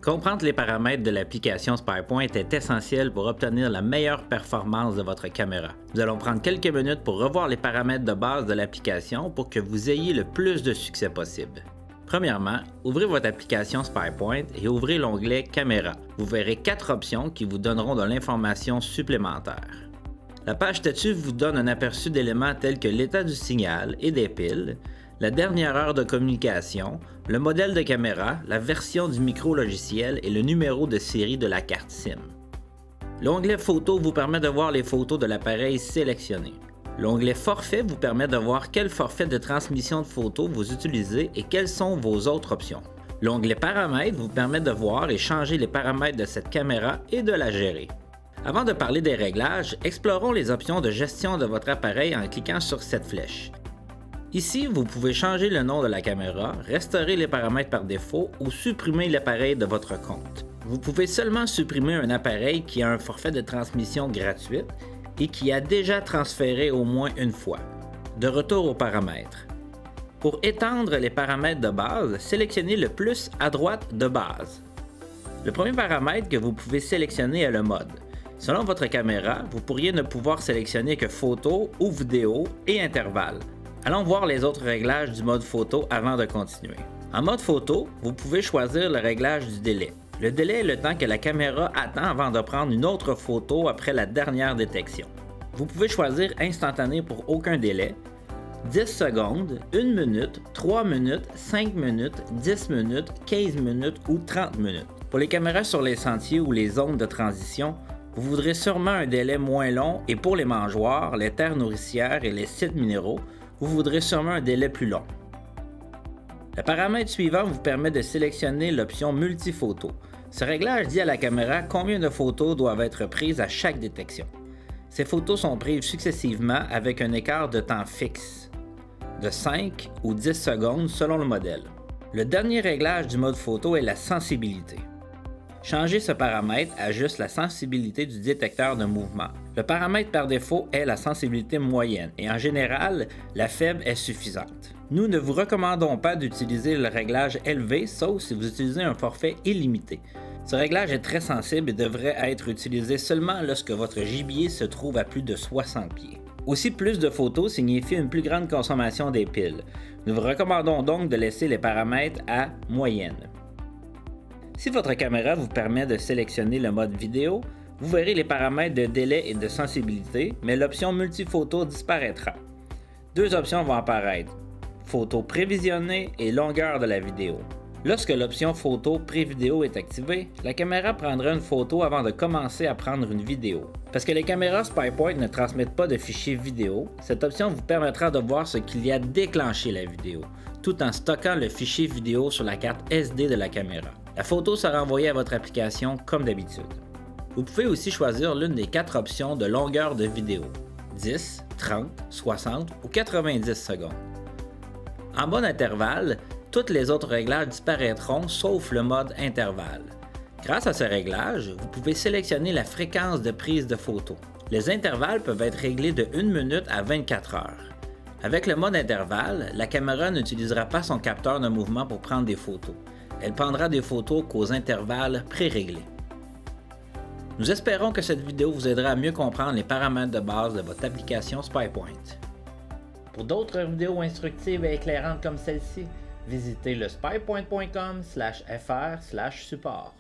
Comprendre les paramètres de l'application SpyPoint est essentiel pour obtenir la meilleure performance de votre caméra. Nous allons prendre quelques minutes pour revoir les paramètres de base de l'application pour que vous ayez le plus de succès possible. Premièrement, ouvrez votre application SpyPoint et ouvrez l'onglet Caméra. Vous verrez 4 options qui vous donneront de l'information supplémentaire. La page statut vous donne un aperçu d'éléments tels que l'état du signal et des piles, la dernière heure de communication, le modèle de caméra, la version du micro-logiciel et le numéro de série de la carte SIM. L'onglet Photos vous permet de voir les photos de l'appareil sélectionné. L'onglet Forfait vous permet de voir quel forfait de transmission de photos vous utilisez et quelles sont vos autres options. L'onglet Paramètres vous permet de voir et changer les paramètres de cette caméra et de la gérer. Avant de parler des réglages, explorons les options de gestion de votre appareil en cliquant sur cette flèche. Ici, vous pouvez changer le nom de la caméra, restaurer les paramètres par défaut ou supprimer l'appareil de votre compte. Vous pouvez seulement supprimer un appareil qui a un forfait de transmission gratuite et qui a déjà transféré au moins une fois. De retour aux paramètres. Pour étendre les paramètres de base, sélectionnez le plus à droite de base. Le premier paramètre que vous pouvez sélectionner est le mode. Selon votre caméra, vous pourriez ne pouvoir sélectionner que photo ou vidéo et intervalle. Allons voir les autres réglages du mode photo avant de continuer. En mode photo, vous pouvez choisir le réglage du délai. Le délai est le temps que la caméra attend avant de prendre une autre photo après la dernière détection. Vous pouvez choisir instantané pour aucun délai, 10 secondes, 1 minute, 3 minutes, 5 minutes, 10 minutes, 15 minutes ou 30 minutes. Pour les caméras sur les sentiers ou les zones de transition, vous voudrez sûrement un délai moins long et pour les mangeoires, les terres nourricières et les sites minéraux, vous voudrez sûrement un délai plus long. Le paramètre suivant vous permet de sélectionner l'option multiphoto. Ce réglage dit à la caméra combien de photos doivent être prises à chaque détection. Ces photos sont prises successivement avec un écart de temps fixe, de 5 ou 10 secondes selon le modèle. Le dernier réglage du mode photo est la sensibilité. Changer ce paramètre ajuste la sensibilité du détecteur de mouvement. Le paramètre par défaut est la sensibilité moyenne et en général, la faible est suffisante. Nous ne vous recommandons pas d'utiliser le réglage élevé sauf si vous utilisez un forfait illimité. Ce réglage est très sensible et devrait être utilisé seulement lorsque votre gibier se trouve à plus de 60 pieds. Aussi, plus de photos signifie une plus grande consommation des piles. Nous vous recommandons donc de laisser les paramètres à moyenne. Si votre caméra vous permet de sélectionner le mode vidéo, vous verrez les paramètres de délai et de sensibilité, mais l'option multiphoto disparaîtra. Deux options vont apparaître, photo prévisionnée et longueur de la vidéo. Lorsque l'option photo pré-vidéo est activée, la caméra prendra une photo avant de commencer à prendre une vidéo. Parce que les caméras SpyPoint ne transmettent pas de fichiers vidéo, cette option vous permettra de voir ce qu'il y a déclenché la vidéo, tout en stockant le fichier vidéo sur la carte SD de la caméra. La photo sera envoyée à votre application comme d'habitude. Vous pouvez aussi choisir l'une des 4 options de longueur de vidéo, 10, 30, 60 ou 90 secondes. En mode intervalle, tous les autres réglages disparaîtront sauf le mode intervalle. Grâce à ce réglage, vous pouvez sélectionner la fréquence de prise de photo. Les intervalles peuvent être réglés de 1 minute à 24 heures. Avec le mode intervalle, la caméra n'utilisera pas son capteur de mouvement pour prendre des photos. Elle prendra des photos qu'aux intervalles pré-réglés. Nous espérons que cette vidéo vous aidera à mieux comprendre les paramètres de base de votre application SpyPoint. Pour d'autres vidéos instructives et éclairantes comme celle-ci, visitez le spypoint.com/fr/support.